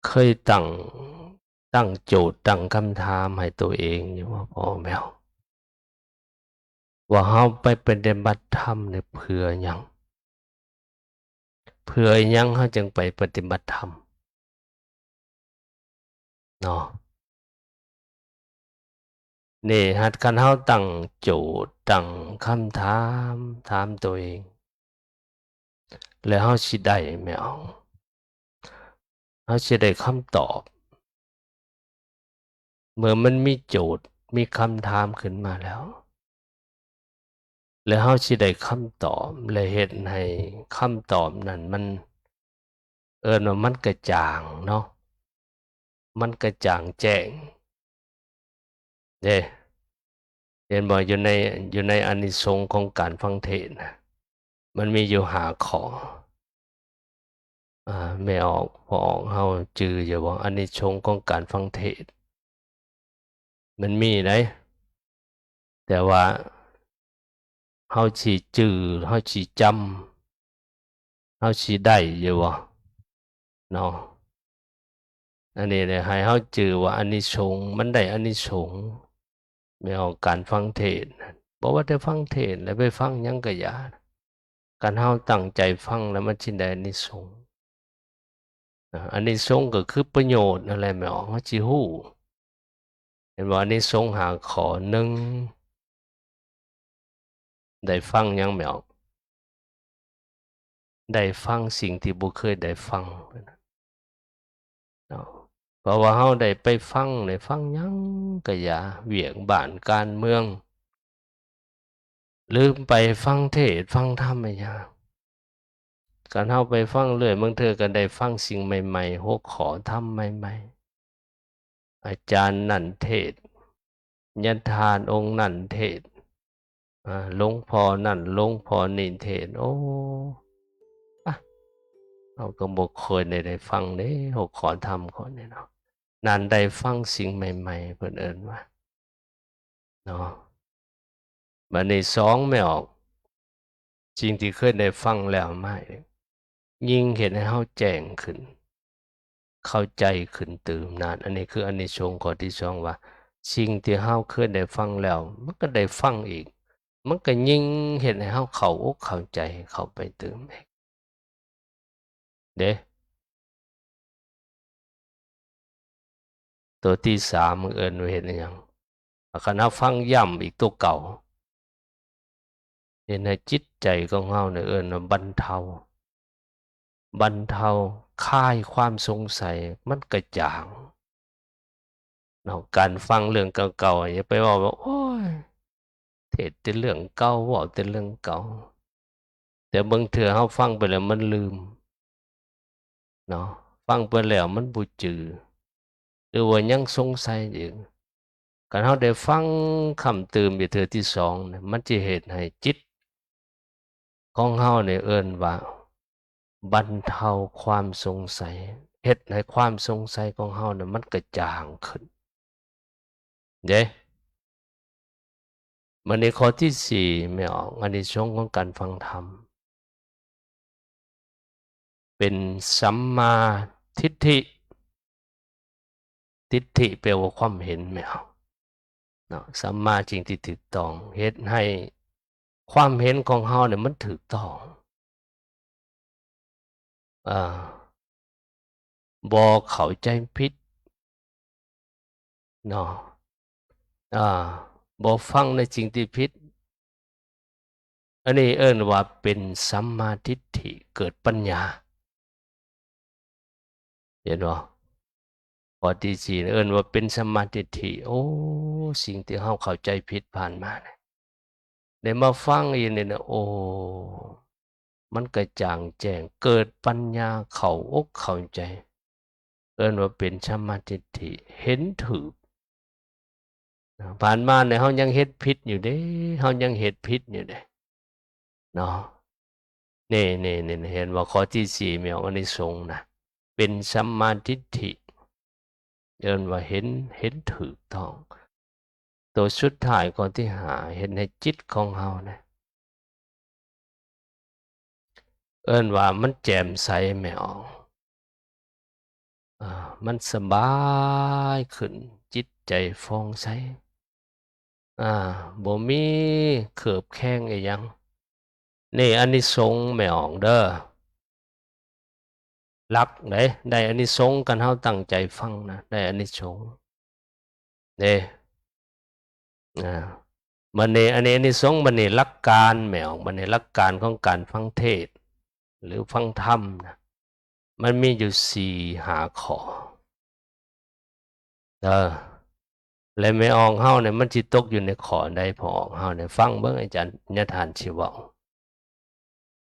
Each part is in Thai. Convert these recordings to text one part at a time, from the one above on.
เคยตั้งโจทย์ตั้งคำถามให้ตัวเองอยู่ว่าพ่อแมวว่าเฮาไปปฏิบัติธรรมเนี่ยเพื่อหยังเพื่อหยังเฮาจึงไปปฏิบัติธรรมเนาะนี่หัดคันเฮาตั้งโจทย์ตั้งคำถามถามตัวเองแล้วเฮาสิได้แมวเฮาสิได้คำตอบเมื่อมันมีโจทย์มีคำถามขึ้นมาแล้วเฮาสิได้คำตอบและเฮ็ดให้คำตอบนั้นมันว่ามันกระจ่างเนาะมันกระจ่างแจ้งเด้เห็นบ่อยู่ในอานิสงส์ของการฟังเทศน์น่ะมันมีอยู่5ข้อไม่ออกพอออกเฮาจืออยู่บ่อานิสงส์ของการฟังเทศน์มันมีได้แต่ว่าเฮาสิจื้อเฮาสิจำเฮาสิได้อยู่บ่เนาะอันนี้เนี่ยให้เฮาจื้อว่าอานิสงส์มันได้อานิสงส์ไม่ออกการฟังเทศน์น่ะบ่ว่าแต่ฟังเทศน์แล้วไปฟังหยังก็อย่าคันเฮาตั้งใจฟังแล้วมันสิได้อานิสงส์อานิสงส์ก็คือประโยชน์นั่นแหละแม่ออกเฮาสิฮู้เห็นบ่อานิสงส์5ข้อหนึ่งได้ฟังหยังแม่ออกได้ฟังสิ่งที่บ่เคยได้ฟังเนาะเพราะว่าเฮาได้ไปฟังได้ฟังหยังก็อย่าเวียกบ้านการเมืองลืมไปฟังเทศน์ฟังธรรมอะหยังการเฮาไปฟังเรื่อยบางเทื่อก็ได้ฟังสิ่งใหม่ๆหัวข้อธรรมใหม่ๆอาจารย์นั่นเทศน์ยันทานองค์นั่นเทศน์หลวงพ่อนั่นหลวงพ่อนี่เทศน์โอ้อะเราก็บ่เคยได้ฟังเด้หัวข้อธรรมข้อนี้เนาะนานได้ฟังสิ่งใหม่ๆเพิ่นเอิ้นว่าเนาะบัดนี้2ไม่ออกสิ่งที่เคยได้ฟังแล้วมายิ่งเฮ็ดให้เฮาแจ้งขึ้นเข้าใจขึ้นตื่มนานอันนี้คืออานิสงส์ข้อที่2ว่าสิ่งที่เฮาเคยได้ฟังแล้วมันก็ได้ฟังอีกมันก็ยิ่งเฮ็ดให้เฮาเข้าอกเข้าใจเข้าไปตื่มอีกเด้ตัวที่3เอิ้นว่าเฮ็ดอิหยังคันเฮาฟังย้ำอีกตัวเก่าเฮ็ดให้จิตใจของเฮาเนี่ยเอิ้นว่าบรรเทาคลายความสงสัยมันกระจ่างเนาะการฟังเรื่องเก่าๆอย่าไปเว้าว่าโอ๊ยเทศน์แต่เรื่องเก่าเว้าแต่เรื่องเก่าแต่บางเทื่อเฮาฟังไปแล้วมันลืมเนาะฟังไปแล้วมันบ่จือหรือว่ายังสงสัยอยู่คันเฮาได้ฟังคำเติมอีกเทื่อที่2เนี่ยมันสิเฮ็ดให้จิตของเฮาเนี่ยเอิ้นว่าบรรเทาความสงสัยเฮ็ดให้ความสงสัยของเฮาน่ะมันกระจ่างขึ้นเด้บัดนี้ข้อที่4ไม่ออกอานิสงส์ของการฟังธรรมเป็นสัมมาทิฏฐิทิฏฐิแปลว่าความเห็นไม่เอาเนาะสัมมาจริงที่ถูกต้องเฮ็ดให้ความเห็นของเฮาเนี่ยมันถูกต้องอาบ่เข้าใจผิดเนาะอาบ่ฟังในสิ่งที่ผิดอันนี้เอิ้นว่าเป็นสัมมาทิฏฐิเกิดปัญญาเห็นบ่ข้อที่4เอิ้นว่าเป็นสัมมาทิฏฐิโอ้สิ่งที่เฮาเข้าใจผิดผ่านมาเนี่ยได้มาฟังอีกเนี่ยนะโอ้มันกระจ่างแจ้งเกิดปัญญาเข้าอกเข้าใจเอิ้นว่าเป็นสัมมาทิฏฐิเห็นถูกผ่านมาเนี่ยเฮายังเฮ็ดผิดอยู่เด้เฮายังเฮ็ดผิดอยู่เด้เนาะนี่ๆๆเห็นว่าข้อที่4แม่นอานิสงส์นะเป็นสัมมาทิฏฐิเอิ้นว่าเห็นถูกต้องตัวสุดท้ายข้อที่5เฮ็ดให้จิตของเฮานะเอิ้นว่ามันแจ่มใสแม่นออกอา มันสบายขึ้นจิตใจฟองใสบ่มีเขิบแข้งอีหยังนี่อานิสงส์ไม่ออกเด้อรักได้อานิสงส์กันเฮาตั้งใจฟังนะได้อานิสงส์เด้บัดนี้อันนี้อานิสงส์บัดนี้หลักการไม่ออกบัดนี้หลักการของการฟังเทศน์หรือฟังธรรมนะมันมีอยู่4-5ข้อและไม่ออกเฮาเนี่ยมันสิตกอยู่ในข้อใดพอออกเฮาเนี่ยฟังเบิ่งอาจารย์ญาทานสิเว้า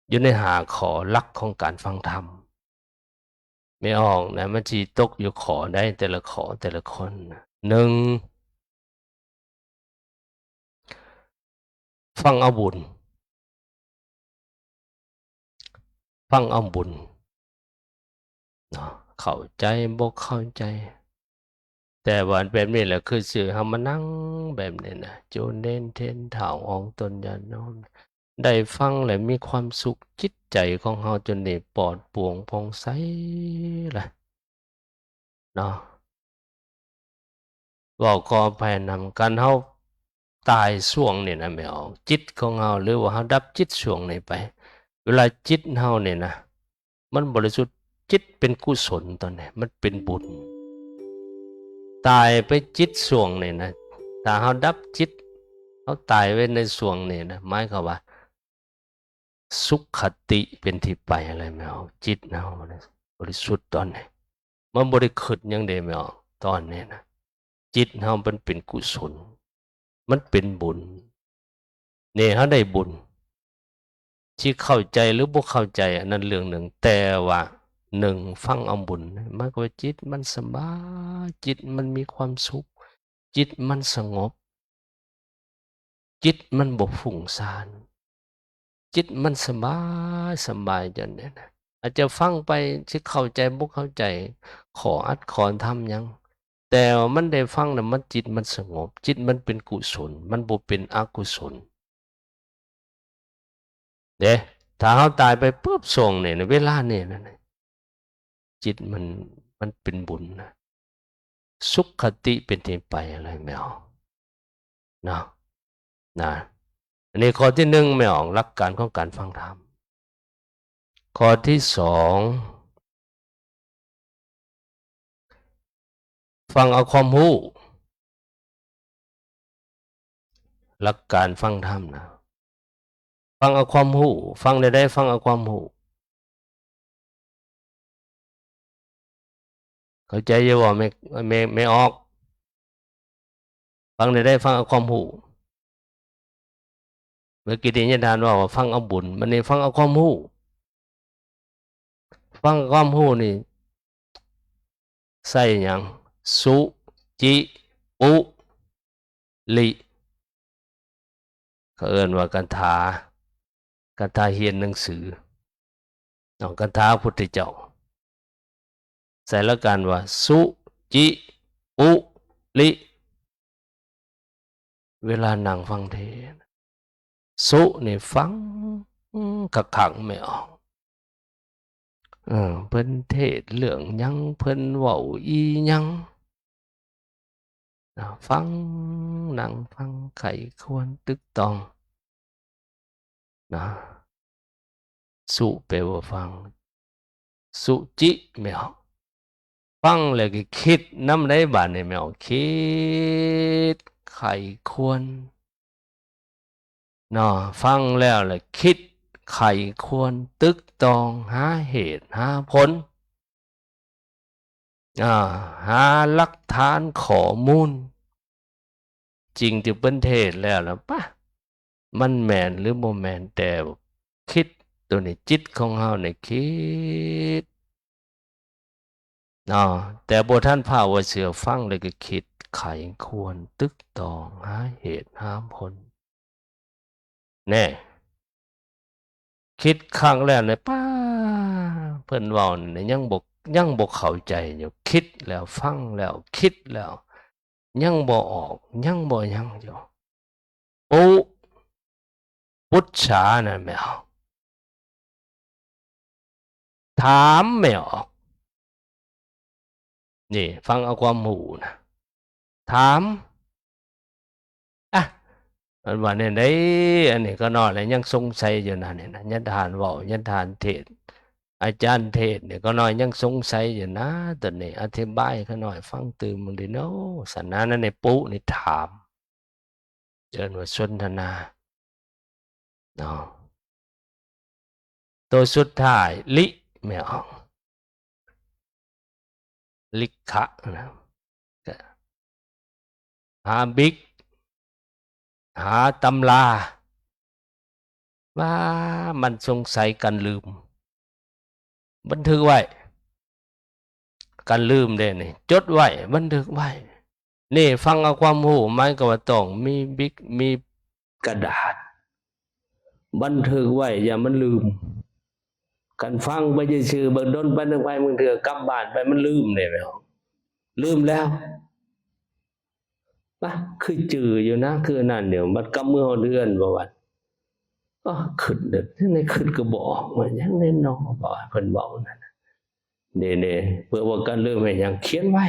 อยู่ใน5ข้อหลักของการฟังธรรมไม่ออกนะมันสิตกอยู่ข้อใดแต่ละข้อแต่ละคน1ฟังเอาบุญฟังเอาบุญเนาะเข้าใจบ่เข้าใจแต่ว่าแบบนี้แหละคือสื่อเฮามานั่งแบบนี้นะโจเน้นเทนถาวองตนญาณโน้มได้ฟังแล้วมีความสุขจิตใจของเฮาจนนี่ปลอดโปร่งผ่องใสล่ะเนาะเว้าขออภัยนำกันเฮาตายช่วงนี่นะไม่ออกจิตของเฮาหรือว่าเฮาดับจิตช่วงนี้ไปเวลาจิตเฮานี่นะมันบริสุทธิ์จิตเป็นกุศลตอนนี้มันเป็นบุญตายไปจิตช่วงนี่นะถ้าเฮาดับจิตเฮาตายไว้ในช่วงนี้นะหมายความว่าสุขคติเป็นที่ไปอะไรไม่ออกจิตเฮาบริสุทธิ์ตอนนี้มันบ่ได้คิดหยังใดไม่ออกตอนนี้นะจิตเฮามันเป็นกุศลมันเป็นบุญนี่เฮาได้บุญที่เข้าใจหรือบ่เข้าใจอันนั้นเรื่องหนึ่งแต่ว่าฟังเอาบุญมันก็ว่าจิตมันสบายจิตมันมีความสุขจิตมันสงบจิตมันบ่ฟุ้งซ่านจิตมันสบายจนเนี่ยนะอาจจะฟังไปสิเข้าใจบ่เข้าใจขออัดขอทำหยังแต่ว่ามันได้ฟังน่ะมันจิตมันสงบจิตมันเป็นกุศลมันบ่เป็นอกุศลเด้ถ้าเฮาตายไปปุ๊บส่งนี่เวลานี่นั่นจิตมันเป็นบุญนะสุขคติเป็นที่ไปอะไรไม่ออกนะอันนี้ข้อที่1ไม่ออกหลักการของการฟังธรรมข้อที่2ฟังเอาความรู้หลักการฟังธรรมนะฟังเอาความรู้ฟังได้ฟังเอาความรู้เข้าใจอยู่ว่าไม่ออกฟังได้ฟังเอาความรู้เมื่อกี้ที่ญาติว่าฟังเอาบุญมันนี่ฟังเอาความรู้ฟังความรู้นี่ใส่หยังสุจิปุลิเขาเอิ้นว่ากันถาเรียนหนังสือกันถาพุทธเจ้าใส่ละกันว่าสุจิปุลิเวลานั่งฟังเทศน์สุนี่ฟังคักๆไม่ออกเพิ่นเทศน์เรื่องหยังเพิ่นเว้าอีหยังฟังนั่งฟังไข้ควรตึกตองนะสุแปลว่าฟังสุจิไม่ออกฟังแล้วก็คิดนำได้บาดนี้ไม่ออกคิดไข้ควรฟังแล้วแหละคิดไข้ควรตึกตองหาเหตุหาผลหาหลักฐานข้อมูลจริงที่เพิ่นเทศน์แล้วล่ะปะมันแม่นหรือบ่แม่นแต่คิดตัวนี้จิตของเฮานี่คิดแต่บ่ทันภาวะเชื่อฟังแล้วก็คิดไขควรตึกตองหาเหตุหาผลแน่คิดครั้งแรกเลยป้าเพิ่นเว้านี่ยังบ่เข้าใจอยู่คิดแล้วฟังแล้วคิดแล้วยังบ่ออกยังบ่หยังอยู่ปุปุจฉานั่นไม่ออกถามไม่ออก นี่ฟังเอาความหูนะถามอ่ะมันว่าเนี่ยได้อันนี้ก็นอนแล้วยังสงสัยอยู่นะเนี่ยนะยันทานเว้ายันทานเทศอาจารย์เทศเนี่ยก็น้อยยังสงสัยอยู่นะตอนนี้อธิบายเขาหน่อยฟังตื่นมึงดิโนสันนานั้นในปุ๊นี่ถามเจอว่าสนทนาเนาะตัวสุดท้ายลิไม่ออกลิขะนะหาบิ๊กหาตำราว่ามันสงสัยกันลืมบันทึกไว้กันลืมเด้นี่จดไว้บันทึกไว้นี่ฟังเอาความรู้หมายก็ว่าต้องมีบิ๊กมีกระดาษบันทึกไว้อย่ามันลืมกันฟังไปชื่อๆเบิ่งดนไปนึงไปมึงเถื่อกลับบ้านไปมันลืมได้ไหมลืมแล้วปะคือจืออยู่นะคือนั่นเดี๋ยวมันกำมือเดือนบ่ว่าก็ขึ้นเด็กในขึ้นก็บอกว่ายังในนอบอกเพิ่นบอกนั่นเด้ๆเพื่อว่ากันลืมให้ยังเขียนไว้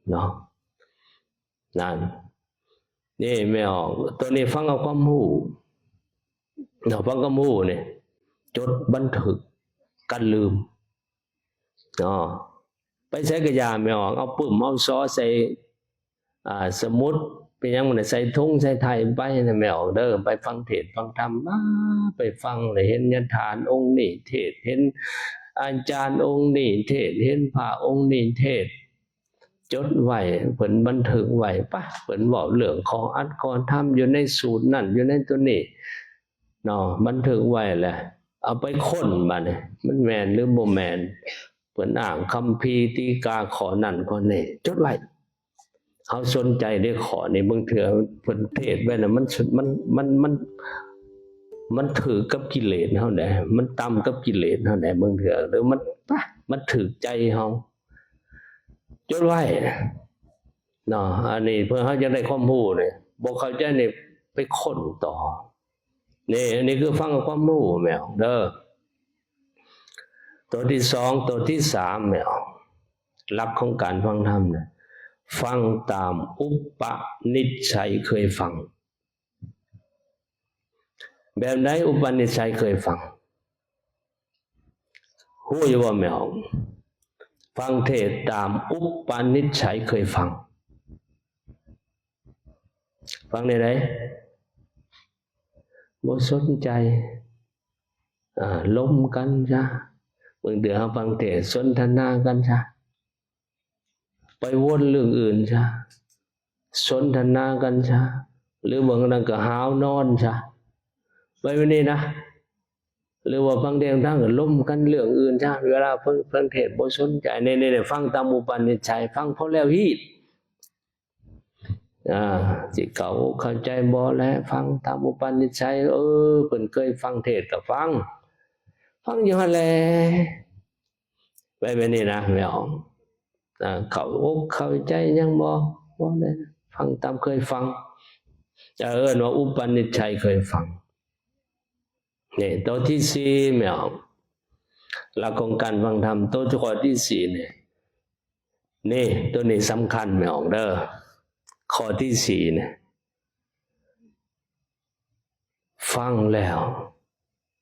เนาะนั่นนี่ไม่ออกตัวนี้ฟังเอาความรู้เนาะฟังความรู้เนี่ยจดบันทึกกันลืมเนาะไปใช้กระยาไม่ออกเอาปึ้มเอาซอใส่สมุดเป็นยังมันใส่ทุ่งใส่ไทยไปนะไม่ออกเด้อไปฟังเทศฟังธรรมไปฟังเลยเห็นยันฐานองค์นี่เทศเห็นอาจารย์องค์นี่เทศเห็นพระองค์นี่เทศจดไว้เพิ่นบันทึกไว้ปะเพิ่นบอกเรื่องของอัดกรธรรมอยู่ในสูตรนั่นอยู่ในตัวนี้เนาะบันทึกไว้แหละเอาไปค้นมาเนี่ยมันแมนหรือบ่แมนเพิ่นอ่านคัมภีร์ตีกาขอนั่นขอนี่จดไว้เขาสนใจได้ขอในบางเถื่อเพิ่นเทศไว้น่ะมันถือกับกิเลสเฮาได้มันต่ำกับกิเลสเฮาได้บางเถื่อหรือมันถือใจเฮาจดไว้เนาะอันนี้เพื่อเขาจะได้ความรู้เนี่ยบอกเขาจะเนี่ยไปค้นต่อนี่อันนี้คือฟังความรู้แมวเด้อตัวที่สองตัวที่สามแมวหลักของการฟังธรรมเนี่ยฟังตามอุปนิสัยเคยฟังแบบไหนอุปนิสัยเคยฟังรู้อยู่ว่าแมวฟังเทศตามอุปนิสัยเคยฟังฟังในไหนบ่สนใจล้มกันซะบางเดือฟังเทศสนทนากันซะไปวนเรื่องอื่นซะสนทนากันซะหรือบางนั้นก็หาวนอนซะไปวันนี้นะหรือว่าฟังเดียงทั้งล้มกันเรื่องอื่นซะเวลาฟังเทศบ่สนใจในฟังตามอุปนิสัยฟังเพราะแล้วฮีดจิตเข้าใจบ่แล้วฟังตามอุปนิสัยเพิ่นเคยฟังเทศก็ฟังอยู่หั่นแหละไปแบบนี้นะไม่ออกเข้าใจยังบ่ได้ฟังตามเคยฟังจะเอิ้นว่าอุปนิสัยเคยฟังนี่ตัวที่สี่ไม่ออกหลักของการฟังธรรมตัวข้อที่สี่เนี่ยนี่ตัวนี้สำคัญไม่ออกเด้อข้อที่สี่เนี่ยฟังแล้ว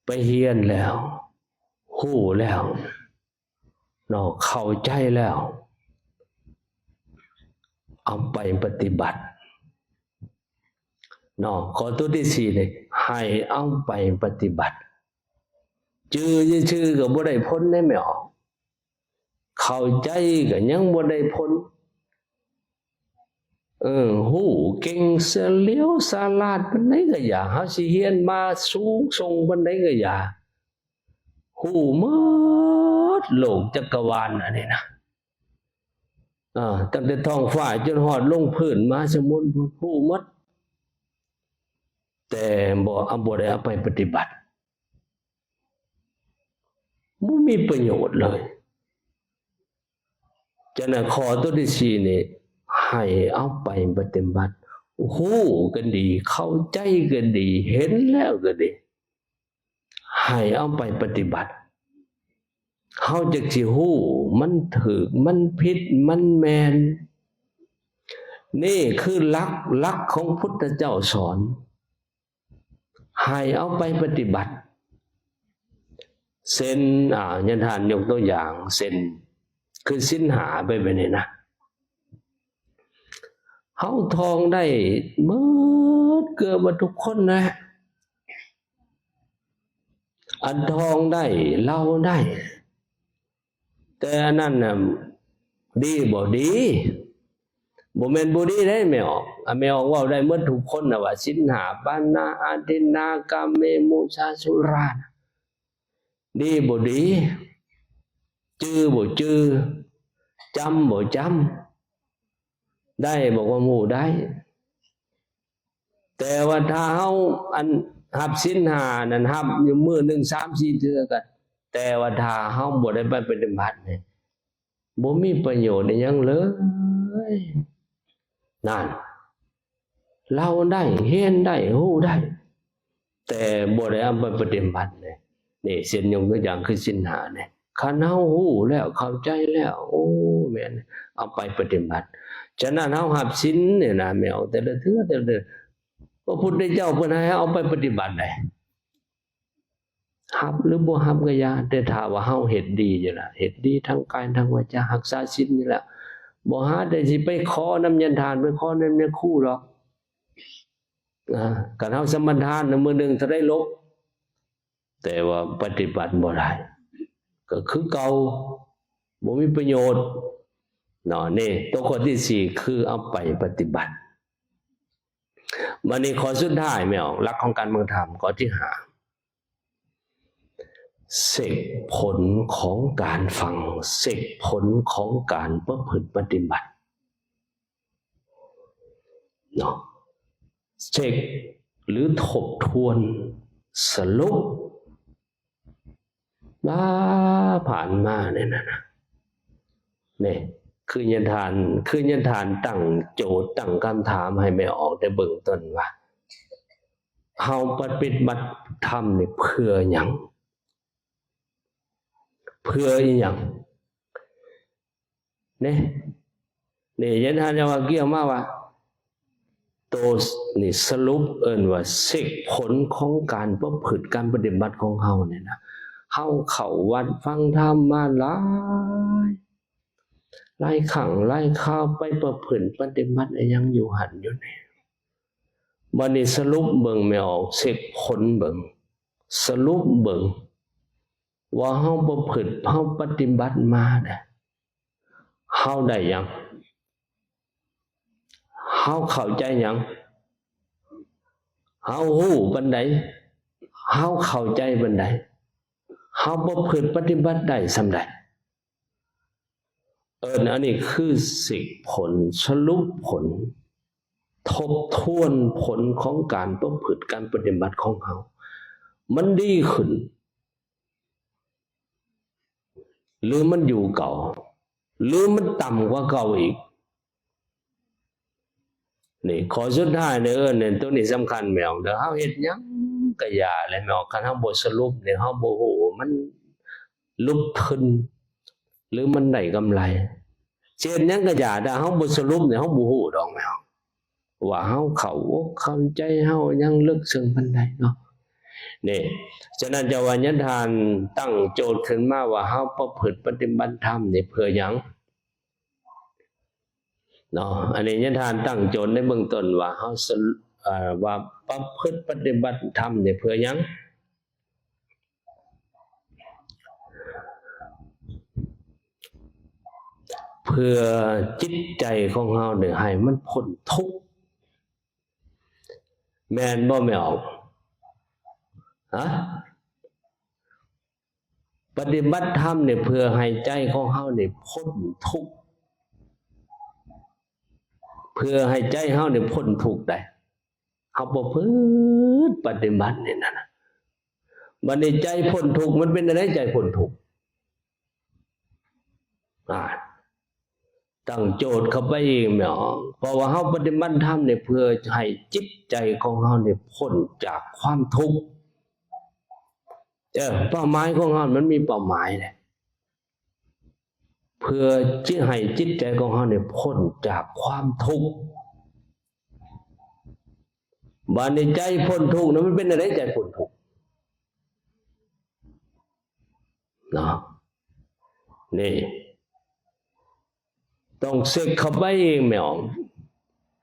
ไปเฮียนแล้วหู้แล้วเนาะเข้าใจแล้วเอาไปปฏิบัติเนาะข้อตัวที่สี่เนี่ยให้เอาไปปฏิบัติชื่อก็บ่ได้พ้นได้ไม่ออกเข้าใจก็ยังบ่ได้พ้นหูเก่งเสียเลี้ยวสาลาดปันไหนก็อย่าเฮาสิเฮียนมาสูงส่งปันไหนก็อย่าหูหมดโลกจักรวาลอันนี้นะตั้งแต่ท้องฟ้าจนหอดลงพื้นมาสมุนหูหมดแต่บ่ได้เอาไปปฏิบัติไม่มีประโยชน์เลยฉะนั้นข้อตัวที่สี่นี่ให้เอาไปปฏิบัติหูกันดีเข้าใจกันดีเห็นแล้วก็ดีให้เอาไปปฏิบัติ เฮาจักสิฮู้มันถูกมันผิดมันแม่นนี่คือหลักของพุทธเจ้าสอนให้เอาไปปฏิบัติเส้นยันทานยกตัวอย่างเส้นคือสินหาไปแบบนี้นะเฮาทองได้เบิดเกือบทุกคนนะอันทองได้เหล้าได้แต่อันนั้นน่ะดีบ่ดีบ่แม่นบ่ดีได้ไม่ออกไม่ออกว่าได้หมดทุกคนน่ะว่าสินหาปานาอาทินนากามเมมุสาสุราดีบ่ดีจื้อบ่จื้อจำบ่จำได้บอกว่าหมู่ได้แต่ว่าถ้าเฮาอันหับสินหานั่นหับอยู่มื้อนึง 3-4 เทื่อกันแต่ว่าถ้าเฮาบ่ได้ไปปฏิบัตินี่บ่มีประโยชน์อิหยังเลยนั่นเราได้เห็นได้ฮู้ได้แต่บ่ได้เอาไปปฏิบัตินี่เส้นยกตัวอย่างคือสินหาเนี่ยคันเฮาฮู้แล้วเข้าใจแล้วโอ้แม่นเอาไปปฏิบัติฉะนั้นเฮาหับศีลเนี่ยนะแม่เอาแต่ละเทื่อพระพุทธเจ้าเพิ่นให้เอาไปปฏิบัติได้หับหรือบ่หับก็อย่าแต่ถ้าว่าเฮาเฮ็ดดีอยู่ล่ะเฮ็ดดีทั้งกายทั้งวาจารักษาศีลนี่แหละบ่หาได้สิไปขอน้ำยันทานไปขอน้ำเนี่ยคู่หรอกกันเฮาสมทานมื้อนึงถ้าได้ลบแต่ว่าปฏิบัติบ่ได้ก็คือเก่าบ่มีประโยชน์นี่ตัวข้อที่4คือเอาไปปฏิบัติวันนี้ข้อสุดท้ายแม่หลักของการเมืองธรรมข้อที่5เสกผลของการฟังเสกผลของการประพฤติปฏิบัติเสกหรือทบทวนสรุปผ่านมาเนี่ยนะนี่คือยันทานตั้งโจทย์ตั้งคำถามให้ไม่ออกแต่เบื้องต้นว่าเฮาปฏิบัติธรรมนี่เพื่อหยังเพื่ออีหยังนี่ยันทานจะว่าเกี่ยวมาว่าโตนี่สรุปว่าเสกผลของการประพฤติการปฏิบัติของเฮาเนี่ยนะเฮาเข้าวัดฟังธรรมมาหลายครั้งหลายคราวไปประพฤติปฏิบัติยังอยู่หันอยู่นี่บัดนี้สรุปเบิ่งไม่ออกเสกผลเบิ่งสรุปเบิ่งว่าเฮาประพฤติเฮาปฏิบัติมาเนี่ยเฮาได้หยังเฮาเข้าใจหยังเฮาฮู้ปานใดเฮาเข้าใจปานใดเฮาประพฤติปฏิบัติได้ส่ำใดอันนี้คือสิกผลสรุปผลทบทวนผลของการประพฤติการปฏิบัติของเฮามันดีขึ้นหรือมันอยู่เก่าหรือมันต่ำกว่าเก่าอีกนี่ข้อสุดท้ายเนี่ยตัวนี้สำคัญแมวเด้อเฮาเฮ็ดหยังก็อย่าเลยแมวคันเฮาบ่สรุปเนี่ยเฮาบ่ฮู้มันลุกขึ้นหรือมันได้กำไรเช่นหยังก็อย่าถ้าเฮาบ่สรุปเนี่ยเฮาบ่ฮู้ดอกแมวว่าเฮาเข้าอกเข้าใจเฮายังลึกซึ้งปานใดเนาะนี่ฉะนั้นเจ้าว่ายันทานตั้งโจทย์ขึ้นมาว่าเฮาประพฤติปฏิบัติธรรมนี่เพื่อหยังอันนี้ยันทานตั้งโจทย์ในเบื้องต้นว่าเฮาว่าประพฤติปฏิบัติธรรมนี่เพื่อหยังเพื่อจิตใจของเฮาเนี่ยให้มันพ้นทุกข์แม่นบ่แม่ออกปฏิบัติธรรมเนี่ยเพื่อให้ใจของเฮาเนี่ยพ้นทุกข์เพื่อให้ใจเฮาเนี่ยพ้นทุกข์ได้เฮาบ่พฤติปฏิบัตินี่นะบัดนี้ใจพ้นทุกข์มันเป็นอะไรใจพ้นทุกข์ตั้งโจทย์เข้าไปอีกแม่เพราะว่าเฮาปฏิบัติธรรมเนี่ยเพื่อให้จิตใจของเฮาเนี่ยพ้นจากความทุกข์เป้าหมายของเฮามันมีเป้าหมายแหละ เพื่อให้จิตใจของเราเนี่ยพ้นจากความทุกข์บาดในใจพ้นทุกข์นั้นมันเป็นอะไรใจพ้นทุกข์เนาะนี่ต้องเสกเข้าไปเองไม่ออก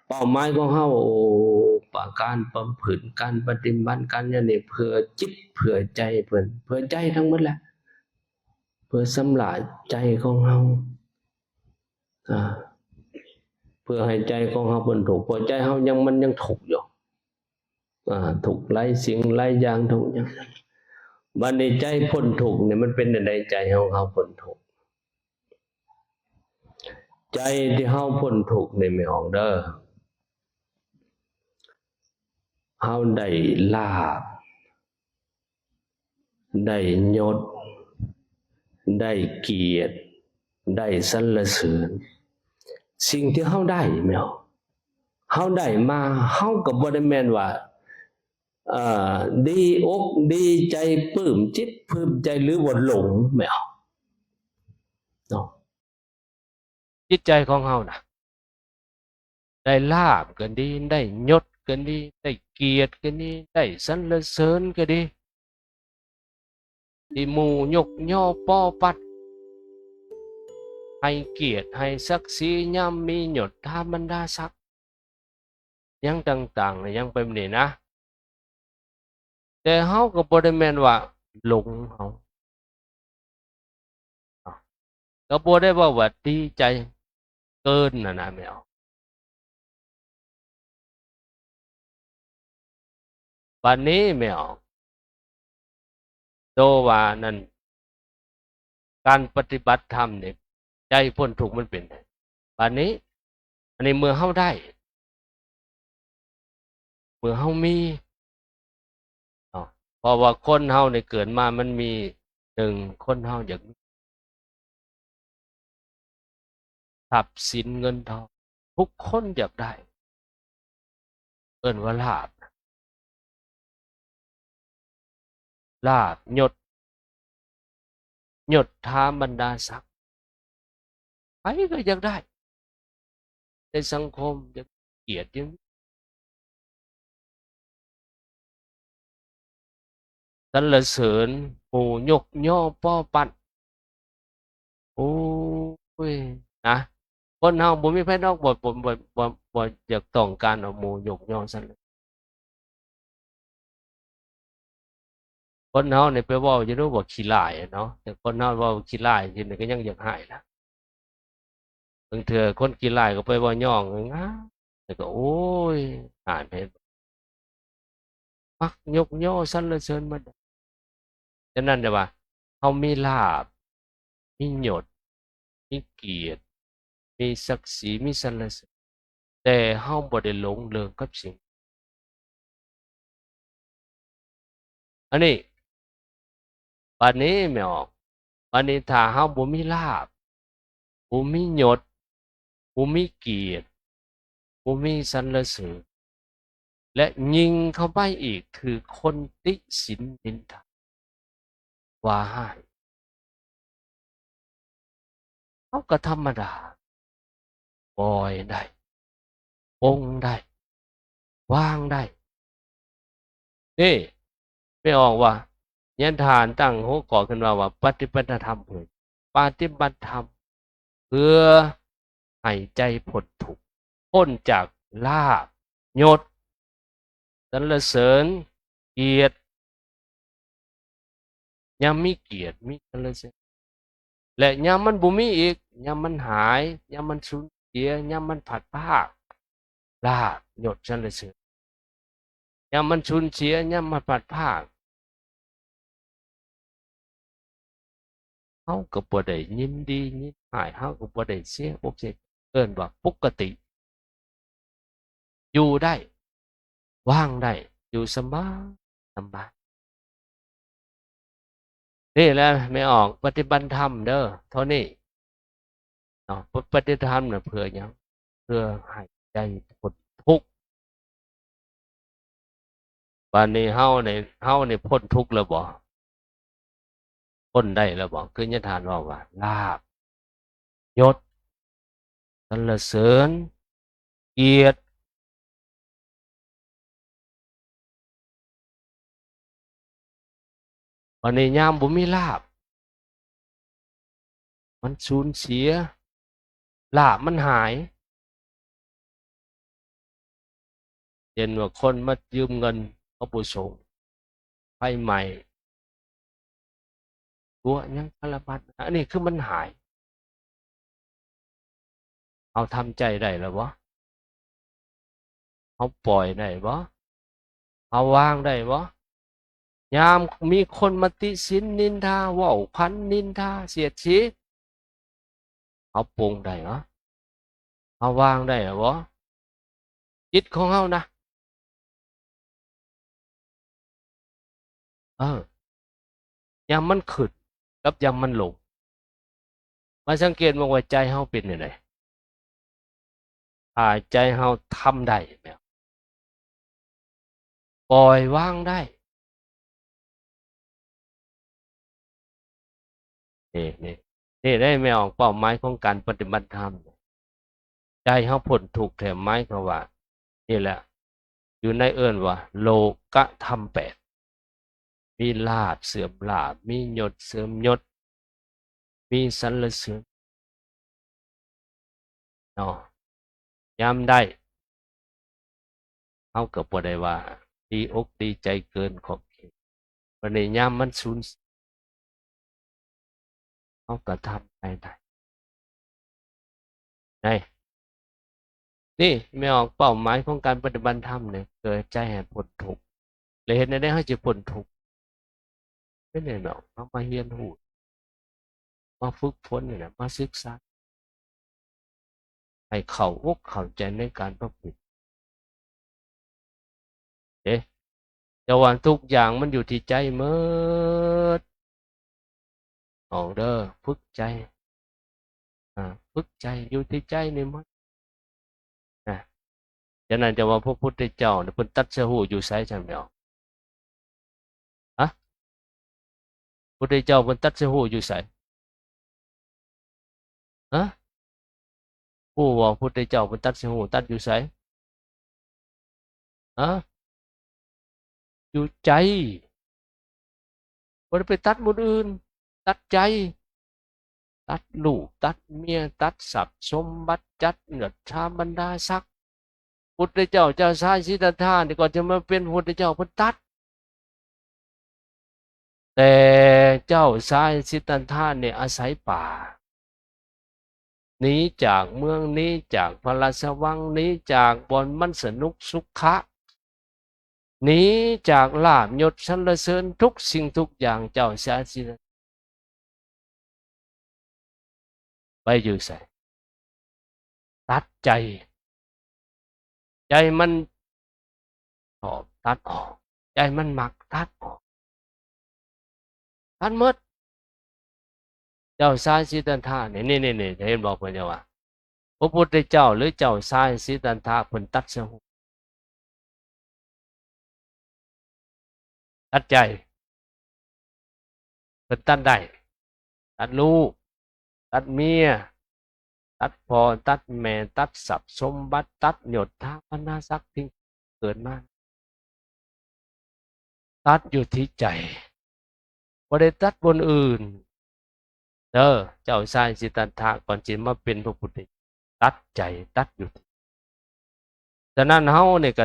เป้าหมายของเราประการบำเพ็ญการปฏิบัติการเนี่ยเพื่อจิตเพื่อใจเพื่อใจทั้งหมดแหละเพื่อสำลายใจของเราเพื่อให้ใจของเราพ้นทุกข์เพราะใจเรามันยังทุกข์อยู่ทุกข์หลายสิ่งหลายอย่างทุกอย่างบัดนี้ใจพ้นทุกข์เนี่ยมันเป็นในใจของเราพ้นทุกข์ใจที่เราพ้นทุกข์นี่ไม่ออกเด้อเราได้ลาภได้ยศได้เกียรติได้สรรเสริญสิ่งที่เราได้ไม่ออกเราได้มาเราก็บ่ได้แม่นว่าดีอกดีใจปลื้มจิตปลื้มใจหรือว่าหลงไม่เอาเนาะจิตใจของเฮาน่ะได้ลาภก็ดีได้ยศก็ดีได้เกียรติก็ดีได้สรรเสริญก็ดีที่หมู่ยกย่อป้อปัดให้เกียรติให้ศักดิ์ศรีย่ำมียศธรรมดาศักดิ์ยังต่างๆยังเป็นนี่นะแต่เฮาก็บ่ได้แม่นว่าหลงเฮาก็บ่ได้ว่าดีใจเกินน่ะนะแม่เอาบัดนี้แม่เอาโตว่านั่นการปฏิบัติธรรมเนี่ยใจพ้นทุกข์มันเป็นบัดนี้อันนี้เมื่อเฮาได้เมื่อเฮามีเพราะว่าคนเฮาเนี่ยเกิดมามันมีคนเฮาอยากทรัพย์สินเงินทองทุกคนอยากได้เอิ้นว่าลาภยศถาบรรดาศักดิ์ใครก็อยากได้ในสังคมอยากเกียรติสรรเสริญหมู่ยกย่อป้อปั้นโอ้ยนะคนเฮาบ่มีไผนอกบ่อยากต้องการเอาหมู่ยกย่อสรรเสริญคนเฮานี่ไปเว้าอยู่เนาะว่าขี้ร้ายเนาะแต่คนเฮาเว้าขี้ร้ายที่นี่ก็ยังอยากให้ล่ะบางเทื่อคนขี้ร้ายก็ไปเว้าย่องงาแต่ก็โอ้ยอ่านเห็นมักยกย่อสรรเสริญมาฉะนั้นน่ะว่าเฮามีลาภมียศมีเกียรติมีศักดิ์ศรีมีสรรเสริญแต่เฮาบ่ได้หลงเริงกับสิ่งอันนี้บัดนี้แม่ออกบัดนี้ถ้าเฮาบ่มีลาภบ่มียศบ่มีเกียรติบ่มีสรรเสริญและยิ่งเข้าไปอีกคือคนติฉินนินทาว่าให้เฮาก็ธรรมดาปล่อยได้ปลงได้วางได้นี่ไม่ออกว่ายันทานตั้งหัวข้อขึ้นว่าปฏิบัติธรรมปฏิบัติธรรมเพื่อให้ใจพ้นทุกข์พ้นจากลาภยศสรรเสริญเกียรติยามมีเกียรติมีสรรเสริญและยามมันบ่มีอีกยามมันหายยามมันสูญเสียยามมันผลัดพรากลาภยศสรรเสริญยามมันสูญเสียยามมันผลัดพรากเฮาก็บ่ได้ยินดียินหายเฮาก็บ่ได้เสียอกเสียเอิ้นว่าปกติอยู่ได้วางได้อยู่สบายนี่แหละไม่ออกปฏิบัติธรรมเด้อเท่านี้เนาะปฏิบัติธรรมน่ะเพื่อหยังเพื่อให้ใจพ้นทุกข์บัดนี้เฮานี่พ้นทุกข์แล้วบ่พ้นได้แล้วบ่คือนิทานว่าลาภ ยศสรรเสริญเกียรติวันนี้ยามบ่มีลาภมันสูญเสียลาภมันหายเห็นว่าคนมายืมเงินเขาบ่ส่งไฟใหม่ตัวยังคารบัตอันนี้คือมันหายเอาทำใจได้แล้วบ่เอาปล่อยได้บ่เอาวางได้บ่ยามมีคนมาติฉินนินทาเว้าพันนินทาเสียดสีเอาปลงได้เหรอเอาวางได้เหรอบ่จิตของเฮานะยามมันขึ้นกับยามมันลงมาสังเกตว่าใจเฮาเป็นจังไดใจเฮาทำได้แม่ปล่อยวางได้นี่ได้แม่ออกเป้าหมายของการปฏิบัติธรรมใจเฮาพ้นทุกข์แท้หมายความว่านี่แหละอยู่ในเอิ้นว่าโลกธรรม8มีลาภเสื่อมลาภมียศเสื่อมยศมีสรรเสริญเนาะยามได้เฮาก็บ่ได้ว่าดีอกดีใจเกินขอบเขตวันนี้ยามมันสูญเฮาก็ทำไปได้นี่ไม่ออกเป้าหมายของการปฏิบัติธรรมเนี่ยเกิดใจให้พ้นทุกข์เลยเห็นได้ให้จะพ้นทุกข์ไม่ได้หรอกมาเรียนรู้มาฝึกฝนนี่แหละมาศึกษาให้เข้าอกเข้าใจในการประพฤติเด้แต่ว่าทุกอย่างมันอยู่ที่ใจหมดเอาเด้อฝึกใจฝึกใจอยู่ที่ใจนี่หมดนะฉะนั้นจะว่าพระพุทธเจ้าเนี่ยเพิ่นตรัสรู้อยู่ไสจังแม่นฮะพุทธเจ้าเพิ่นตรัสรู้อยู่ไสฮะผู้ว่าพุทธเจ้าเพิ่นตรัสรู้ตรัสอยู่ไสฮะอยู่ใจบ่ได้ไปตัดหมู่อื่นตัดใจตัดลูกตัดเมียตัดทรัพย์สมบัติจัดเนิดชาบรรดาศักดิ์พุทธเจ้าเจ้าชายสิทธัตถะนี่ก่อนจะมาเป็นพุทธเจ้าเพิ่นตัดแต่เจ้าชายสิทธัตถะเนี่ยอาศัยป่าหนีจากเมืองหนีจากพระราชวังหนีจากบ่อนมันสนุกสุขะหนีจากลาภยศสรรเสริญทุกสิ่งทุกอย่างเจ้าชายสิทธัตถะไปอยู่ไสตัดใจใจมันชอบตัดออกใจมันมักตัดออกตัดหมดเจ้าชายสิทธัตถะนี่เห็นบอกเพิ่นว่าพระพุทธเจ้าหรือเจ้าชายสิทธัตถะเพิ่นตัดเสียตัดใจเพิ่นตัดได้ตัดลูกตัดเมียตัดพ่อตัดแม่ตัดทรัพย์สมบัติตัดยศถาบรรดาศักดิ์ที่เกิดมาตัดอยู่ที่ใจบ่ได้ตัดบนอื่นเด้อเจ้าชายสิทธัตถะก่อนสิมาเป็นพระพุทธตัดใจตัดอยู่ฉะนั้นเฮานี่ก็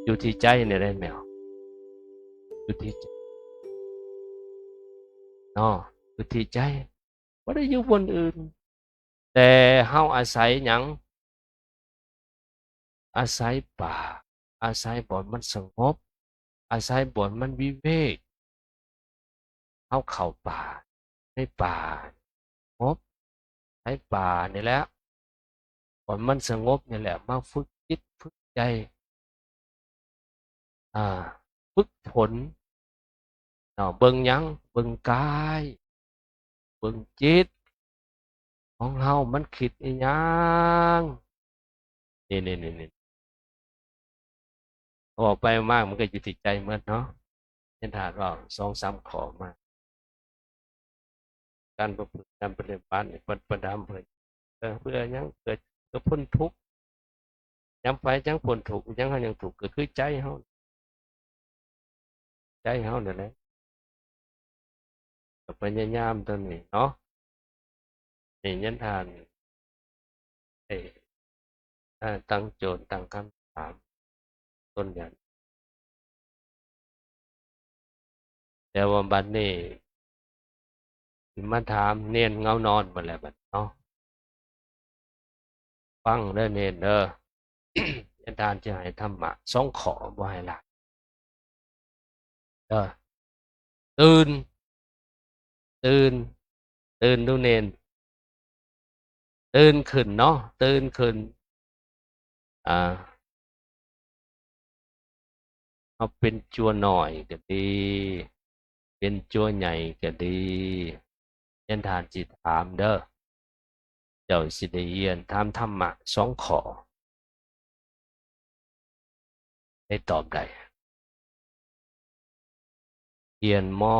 อยู่ที่ใจนี่ได้แมวอยู่ที่ใจเนาะอยู่ที่ใจบ่ได้อยู่บนอื่นแต่เฮาอาศัยหยังอาศัยป่าอาศัยบ่อนมันสงบอาศัยบ่อนมันวิเวกเฮาเข้าป่าในป่าสงบใช้ป่านี่แหละบ่อนมันสงบนี่แหละมาฝึกจิตฝึกใจอ่าฝึกฝนเนาะเบิ่งหยังเบิ่งกายเบิ่งจิตของเฮามันคิดอิหยังนี่ออกไปมากมันก็อยู่ที่ใจหมดเนาะเช่นถ้าเรา2-3ข้อมา การประพฤติการปฏิบัติประดามเพื่อยังเกิดก็พ้นทุกข์ยังไปยังพ้นทุกข์ยังยังทุกข์ก็คือใจเฮานั่นแหละก็พยายามตัวนี้เนาะนี่ยันทานตั้งโจทย์ตั้งคำถามต้นอย่างแต่ว่าบัดนี้มาถามเนียนเงานอนหมดแล้วบัดเนาะฟังเด้อเนียนเด้อ อาจารย์จะให้ธรรมะสองขอบ่ให้หลับเด้อตื่นตื่นตื่นดูเนนตื่นขึ้นเนาะตื่นขึ้นเอาเป็นจัวหน่อยก็ดีเป็นจัวใหญ่ก็ดียันทานจิตถามเด้อเจ้าสิได้เรียนถามธรรมะสองขอให้ตอบได้เรียนมอ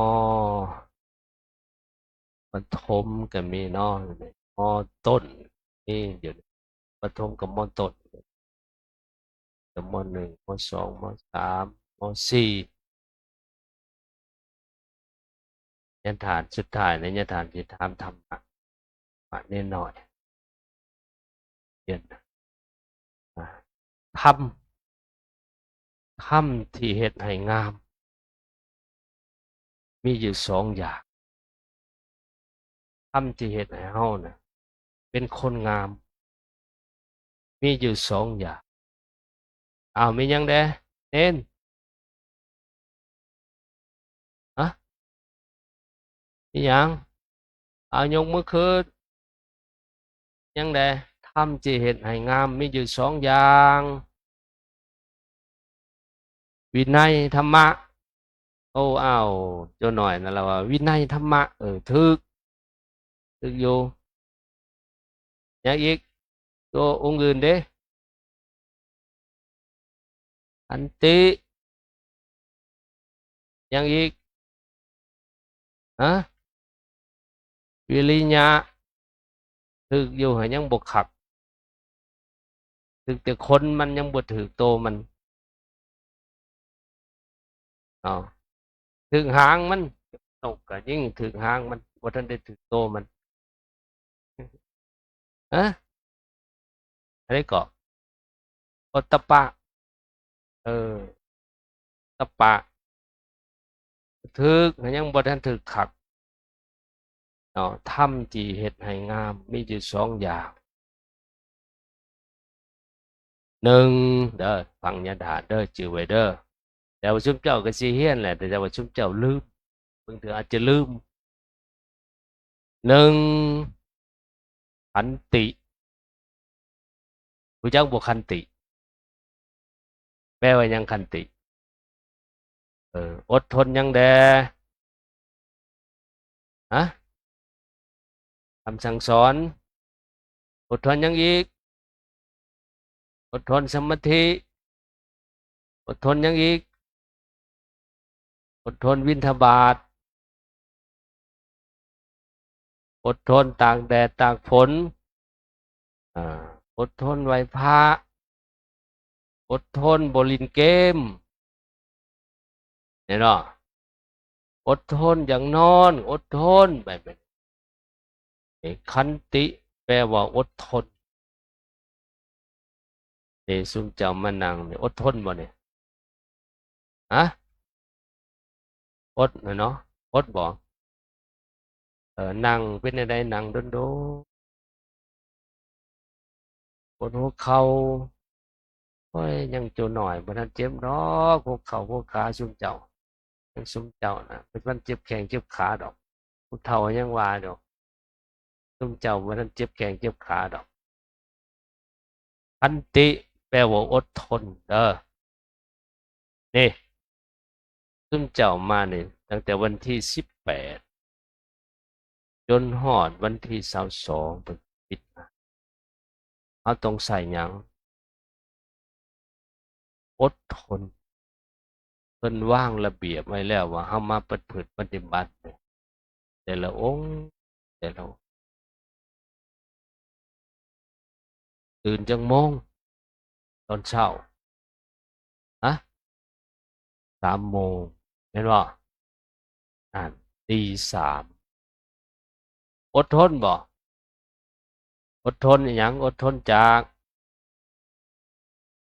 ประถมก็มีเนาะมอต้นนี่เดี๋ยวประถมกับมอต้นกับมหนึ่งมสองมสามมสี่ยันฐานสุดท้ายในยันฐานจิตถามธรรมะมาแน่นอนเรียนทำที่เฮ็ดให้งามมีอยู่สองอย่างทำที่เฮ็ดให้เฮาน่ะเป็นคนงามมีอยู่สองอย่างมีหยังแดเน้นฮะมีหยังยกมือขึ้นยังแดทำที่เฮ็ดให้งามมีอยู่สองอย่างวินัยธรรมะโอ้เจ้าหน่อยนั่นแหละว่าวินัยธรรมะถึกอยู่ยังอีกตัวองค์อื่นเด้ขันติยังอีกฮะวิริยะถึกอยู่ให้ยังบ่คักถึกแต่คนมันยังบ่ถึกโตมันถึกหางมันตกก็ยิ่งถึกหางมันบ่ทันได้ถึกโตมันฮะอะไรก็โอตตปะตปะถึกให้ยังบ่ทันถึกคักทำที่เฮ็ดให้งามมีอยู่สองอย่างหนึ่งเด้อฟังยาดาเด้อจือไว้เด้อแต่ว่าชุมเจ้าก็สิเฮียนแหละแต่ว่าชุมเจ้าลืมบางเทื่ออาจจะลืมหนึ่งขันติรู้จักบ่ขันติแปลว่าหยังขันติอดทนยังแดฮะคำสั่งสอนอดทนยังอีกอดทนสมาธิอดทนยังอีกอดทนวินทบาทอดทนตากแดดตากฝนอดทนไหวพระอดทนบ่เล่นเกมเนี่ยเนาะอดทนอย่างนอนอดทนแบบนี้ขันติแปลว่าอดทนซุมเจ้ามานั่งเนี่ยอดทนบ่เนี่ยฮะอดเนาะอดบ่นั่งเป็นอะไรนั่งโดปวดหัวเข่าโอ้ยยังโจหน่อยบ่ทันเจ็บดอกหัวเข่าหัวขาซุมเจ้ายังซุมเจ้านะเป็นวันเจ็บแข้งเจ็บขาดอกผู้เฒ่ายังว่าดอกซุมเจ้าบ่ทันเจ็บแข้งเจ็บขาดอกขันติแปลว่าอดทนนี่ซุมเจ้ามานี่ตั้งแต่วันที่18จนฮอดวันที่22เพิ่นปิดมาเขาต้องใส่หยังอดทนเพิ่นวางระเบียบไว้แล้วว่าเฮามาประพฤติปฏิบัติเนี่ยแต่ละองค์ แต่เราตื่นจังโมงตอนเช้าฮะ3 โมงเห็นบ่อ่านตี 3อดทนบ่อดทนอหยังอดทนจาก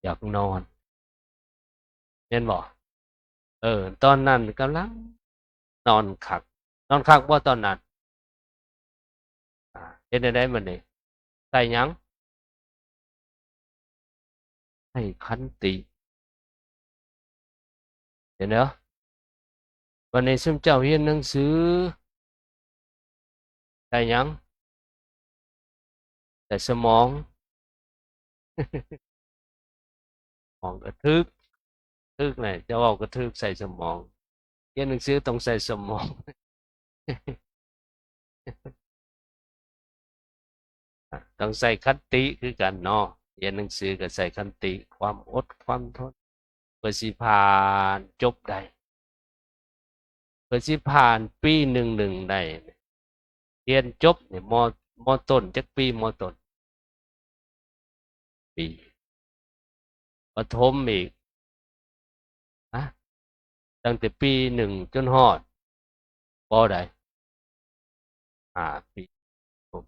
อยากนอนเห็นบ่ตอนนั้นกำลังนอนคักนอนคักบ่ตอนนั้นเฮ็ดจั่งใดบัดนี้ใช้หยังใช้ขันติเห็นเด้อวันนี้ซุมเจ้าเรียนหนังสือใช้หยังใช้สมองสมองกระทึกน่ะจะเว้ากระทึกใส่สมองเรียนหนังสือต้องใส่สมองต้องใส่ขันติคือกันเนาะเรียนหนังสือก็ใส่ขันติความอดความทนเพื่อสิผ่านจบได้เพื่อสิผ่านปี11ได้เรียนจบนี่มต้นจักปีมต้นปีประถมอีกฮะตั้งแต่ปี1จนฮอดปใด5 ปีผม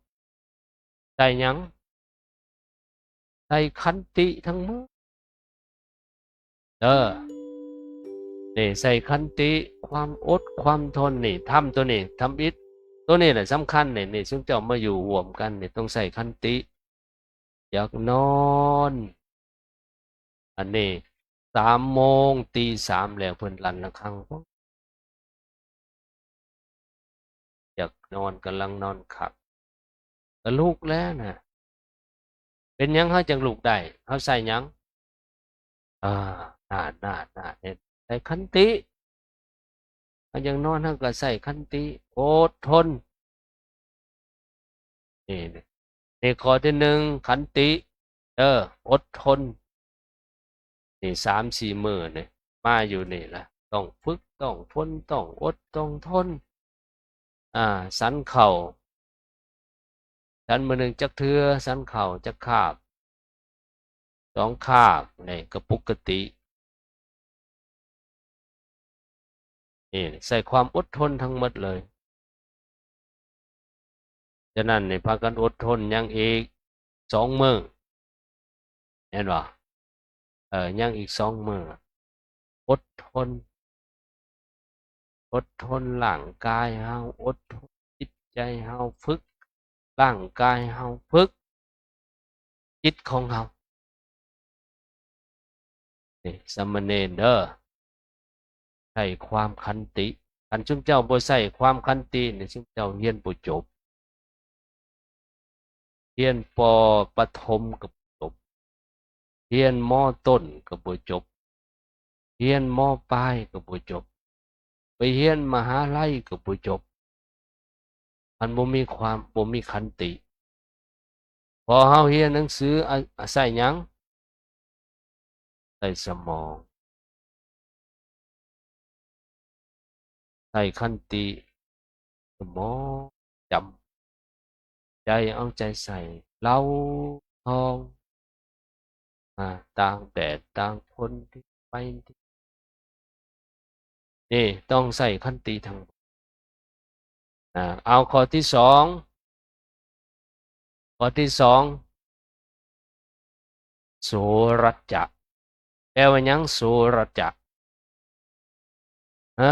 ได้หยังได้ขันติทั้งหมดเด้อนี่ใส่ขันติความอดความทนนี่ทำตัวนี้ทำอิฐตัวนี้แหละสำคัญนี่ซุมเจ้ามาอยู่ร่วมกันนี่ต้องใส่ขันติอยากนอนอันนี้3 โมงตี 3แล้วเพิ่นลั่นระฆังอยากนอนกำลังนอนคักก็ลุกแล้วน่ะเป็นหยังเราจังลุกได้เราใส่หยังอาน่าเฮ็ดใส่ขันติถ้ายังนอนเราก็ใส่ขันติอดทนนี่ข้อที่1ขันติอดทนนี่3-4มื้อนี่มาอยู่นี่ล่ะต้องฝึกต้องฝนต้องอดต้องทนสันเข่าสันมื้อหนึ่งจักเทื่อสันเข่าจักคาบ2คาบนี่ก็ปกตินี่ใส่ความอดทนทั้งหมดเลยฉะนั้นนี่พากันอดทนยังอีก2 มื้อเห็นบ่ยังอีก2 มื้ออดทนร่างกายเฮาอดทนจิตใจเฮาฝึกร่างกายเฮาฝึกจิตของเฮานี่สามเณรเด้อใช้ความขันติคันซุมเจ้าบ่ใช้ความขันตินี่ซุมเจ้าเรียนบ่จบเรียนป.ประถมก็บ่จบเรียนม.ต้นก็บ่จบเรียนม.ปลายก็บ่จบไปเรียนมหาลัยก็บ่จบมันบ่มีขันติพอเฮาเรียนหนังสือใช้หยังใช้สมองใช้ขันติสมองจำใจเอาใจใส่เราทองต่างแดดต่างฝนที่ไปนี่ต้องใส่ขันติทั้งหมดเอาข้อที่2โสรัจจะแปลว่าหยังโสรัจจะฮะ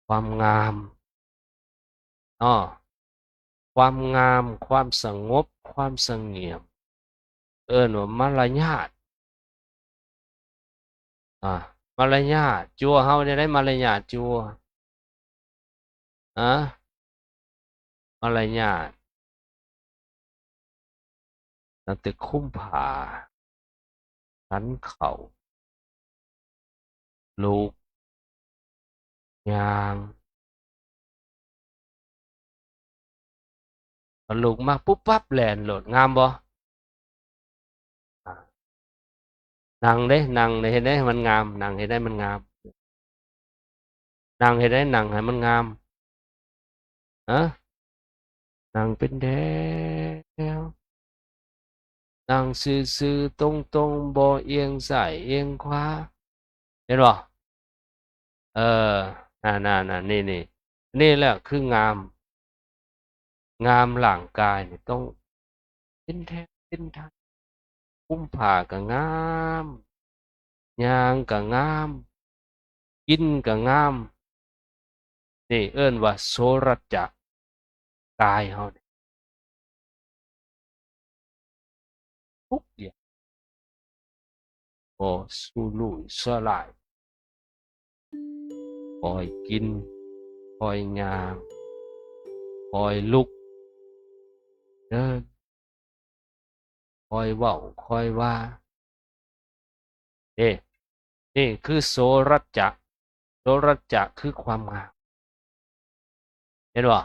ความงามอ้อความงามความสงบความเสงี่ยมเอิ้นว่ามารยาทมารยาทจั่วเฮาได้มารยาทจั่วอะมารยาทตั้งแต่คุ้มผ้าสันเข่าลุกย่างพอลุกมาปุ๊บปั๊บแล่นโลดงามบ่นั่งเด้นั่งเฮ็ดได้ให้มันงามนั่งเฮ็ดให้มันงามนั่งเฮ็ดได้นั่งให้มันงาม อะนั่งเป็นแถวนั่งซื่อๆตรงๆบ่เอียงซ้ายเอียงขวาเห็นบ่เออน่ะนี่นี่แหละคืองามร่างกายนี่ต้องเป็นแถวเป็นทางห่มผ้าก็งามย่างก็งามกินก็งามนี่เอิ้นว่าโสรัจจะกายเฮานี่ทุกอย่างบ่สุรุ่ยสลายคอยกินคอยย่างคอยลุกเดินคอยเว้าคอยว่านี่นี่คือโสรัจจะโสรัจจะคือความงามเห็นบ่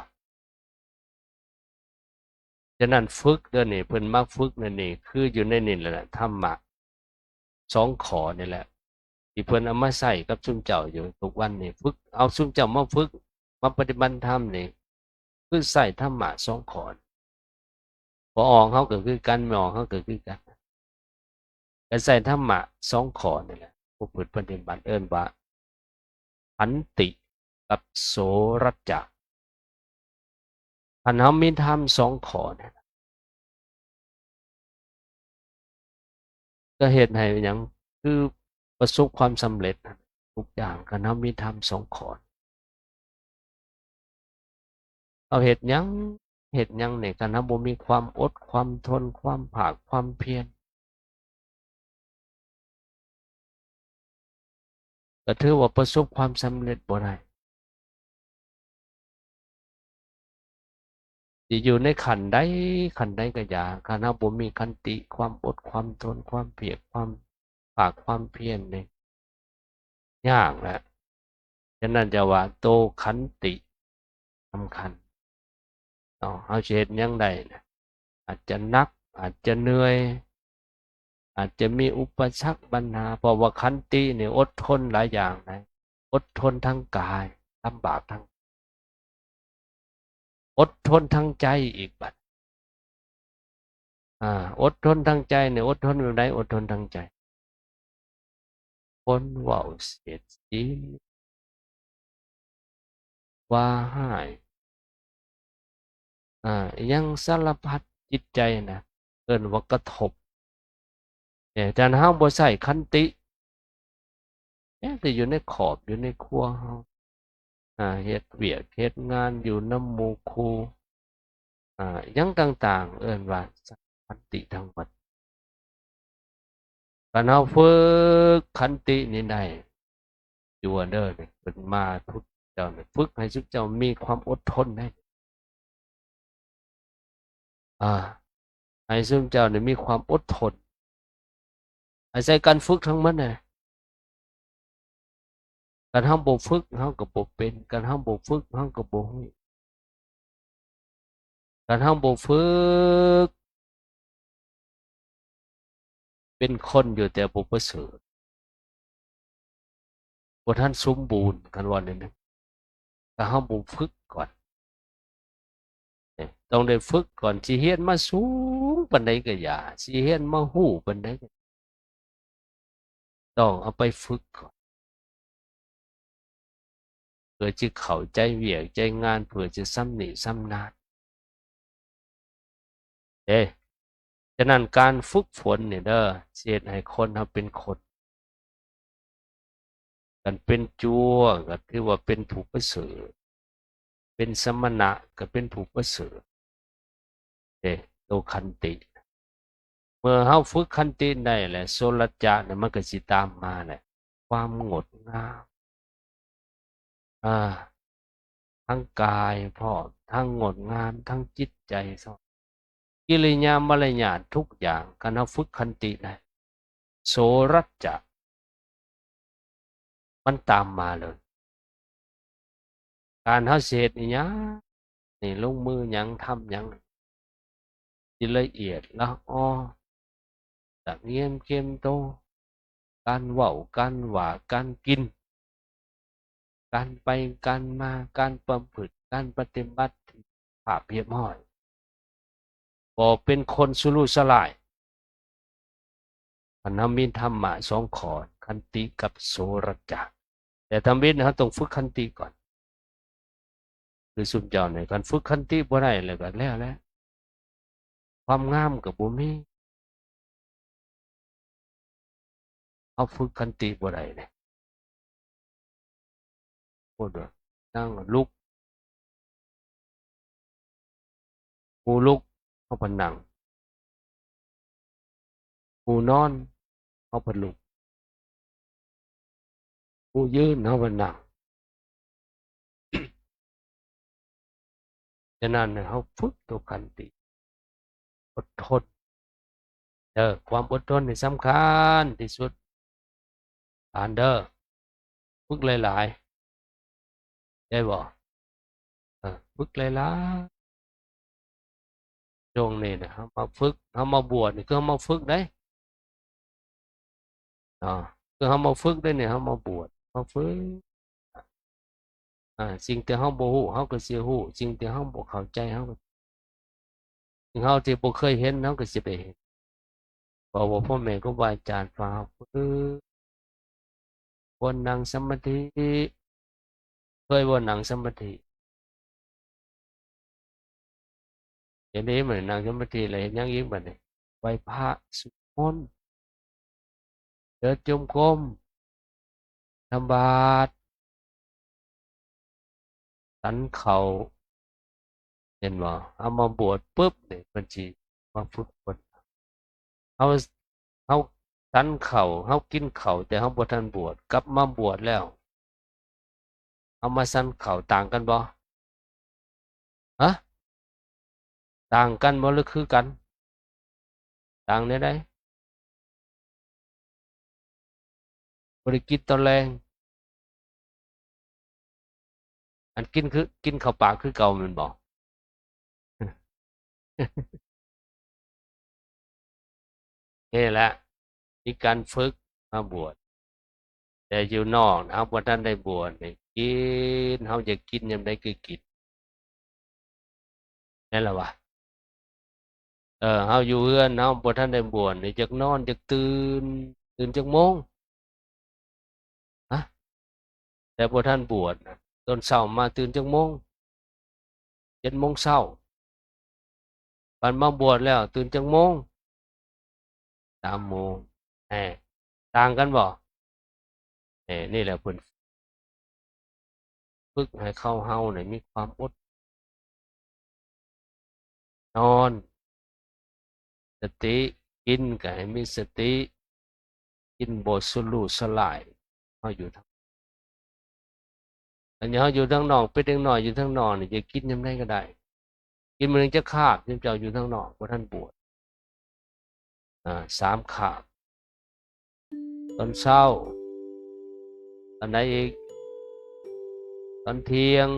ฉะนั้นฝึกเด้อนี่เพิ่นมาฝึกนั่นนี่คืออยู่ในนี่แหละธรรมะ2ข้อนี่แหละที่เพิ่นเอามาใช้กับซุมเจ้าอยู่ทุกวันนี้ฝึกเอาซุมเจ้ามาฝึกมาปฏิบัติธรรมนี่คือใช้ธรรมะ2ข้อบ่ออกเฮาก็คือกันไม่ออกเฮาก็คือกันก็ใช้ธรรมะ2ข้อนี่แหละผู้ฝึกปฏิบัติเอิ้นว่าขันติกับโสรัจจะคันเฮามีธรรม2ข้อเนี่ยก็เฮ็ดให้หยังคือประสบความสำเร็จทุกอย่างคันเฮามีธรรม2ข้อเอาเฮ็ดหยังนี่คันเฮาบ่มีความอดความทนความภาคความเพียรก็ถือว่าประสบความสำเร็จบ่ได้สิอยู่ในขันใดก็อย่าคันเฮาบ่มีขันติความอดความทนความเพียรความภาคความเพียรนี่ยากแหละฉะนั้นจะว่าโตขันติสำคัญเนาะเฮาสิเฮ็ดหยังได้นะอาจจะหนักอาจจะเหนื่อยอาจจะมีอุปสรรคปัญหาเพราะว่าขันตินี่อดทนหลายอย่างนะอดทนทั้งกายลำบากทั้งอดทนทั้งใจอีกบัดอดทนทั้งใจเนี่ยอดทนแบบไหนอดทนทั้งใจคนเว้าเสียดสีว่าร้ายอิหยังสารพัดจิตใจน่ะเอิ้นว่ากระทบเนี่ยแต่ถ้าเราบ่ใช้ขันติแต่อยู่ในขอบอยู่ในครัวเฮาเฮ็ดเวียกเฮ็ดงานอยู่นำหมู่คู่อิหยังต่างๆเอิ้นว่าขันติทั้งหมดคันเฮาฝึกขันตินี่ได้อยู่เด้อนี่เพิ่นมาพุทธเจ้านี่ฝึกให้ซุเจ้ามีความอดทนได้อาให้ซุเจ้านี่มีความอดทนอาศัยการฝึกทั้งหมดน่ะคันเฮาบ่ฝึกเฮาก็บ่เป็นคันเฮาบ่ฝึกเฮาก็บ่ฮู้คันเฮาบ่ฝึกเป็นคนอยู่แต่บ่ประเสริฐบ่ทันสมบูรณ์คันว่าแนวนั้นถ้าเฮาบ่ฝึกก่อนต้องได้ฝึกก่อนสิเรียนมาสูงปานใดก็อย่าสิเรียนมาฮู้ปานใดก็ต้องเอาไปฝึกก่อนเพื่อจะเข้าใจเวียกใจงานเพื่อจะสำนิสำนาญเด้ฉะนั้นการฝึกฝนนี่เด้อสิเฮ็ดให้คนเราเป็นคนกันเป็นจั่วก็ถือว่าเป็นผู้ประเสริฐเป็นสมณะก็เป็นผู้ประเสริฐเด้โตขันติเมื่อเฮาฝึกขันติได้แหละโสรัจจะน่ะมันก็สิตามมาแหละความงดงามอาทั้งกายพร้อมทั้งงดงามทั้งจิตใจพร้อมกิริยามารยาททุกอย่างคันเฮาฝึกขันติได้โสรัจจะมันตามมาเลยการเฮาสิเฮ็ดอิหยังนี่ลงมือหยังทำหยังสิละเอียดละออตะเงียมเจียมโตการเว้าการว่าการกินการไปการมาการประพฤติการปฏิบัติที่ ภาพเพียบห้อยบ่เป็นคนสุรุ่ยสลายคันเฮามีธรรมะ2ข้อขันติกับโสรจะแต่ทำวิทย์เฮาต้องฝึกขันติก่อนคือสุมเจ้านี่คันฝึกขันติบ่ได้แล้วก็แล้วแหละความงามก็บ่มีเฮาฝึกขันติบ่ได้นี่พูดว่านั่งลุกผู้ลุกเฮาก็นั่งผู้นอนเฮาก็ลุกผู้ยืนเฮาก็นั่งฉะนั้นเฮาฝึกตัวขันติอดทนความอดทนนี่สำคัญที่สุดอ่านเด้อฝึกหลายๆได้บ่ฝึกหลายๆช่วงนี้นะเฮามาฝึกเฮามาบวชนี่คือเฮามาฝึกได้คือเฮามาฝึกได้เนี่ยเฮามาบวชมาฝึกสิ่งที่เฮาบ่ฮู้เฮาก็สิฮู้สิ่งที่เฮาบ่เข้าใจเฮาก็สิ่งเฮาที่บ่เคยเห็นเฮาก็สิได้เห็นเพราะว่าพ่อแม่ครูบาอาจารย์ฝากฝึกบ่นั่งสมาธิเคยบ่นั่งสมาธิเดี๋ยวนี้มันนั่งสมาธิแล้วเฮ็ดหยังอีกบัดนี้ไหว้พระสวดมนต์เดินจงกรมทำบาตรฉันข้าวเห็นบ่เอามาบวชปึ๊บนี่เพิ่นสิมาฝึกฝนเฮาเฮาฉันข้าวเฮากินข้าวแต่เฮาบ่ทันบวชกลับมาบวชแล้วเอามาฉันข้าวต่างกันบ่ฮะต่างกันบ่หรือคือกันต่างแนวใดบ่ได้กินตอนแลงอันกินคือกินเข้าปากคือเก่าแม่นบ่นี่แหละมีการฝึกมาบวชแต่อยู่นอกเฮาบ่ทันได้บวชนี่กินเฮาอยากกินยามใดคือกินแม่นล่ะวะเฮาอยู่เรือนเฮาบ่ทันได้บวชนี่จักนอนจักตื่นจักโมงฮะแต่บ่ทันบวชน่ะตอนเช้ามาตื่นจักโมง7โมงเช้าบัดมาบวชแล้วตื่นจักโมง3โมงแหมต่างกันบ่นี่แหละเพิ่นฝึกให้เฮานี่มีความอดนอนสติกินก็ให้มีสติกินบ่สุรุ่ยสลายเฮาอยู่อันนี้เฮาอยู่ทางนอกเป็นเด็กน้อยอยู่ทางนอกนี่จะกินยามใดก็ได้กินมื้อหนึ่งจักคาบยามเจ้าอยู่ทางนอกบ่ทันบวช3คาบตอนเช้าตอนใดอีกตอนเที่ยง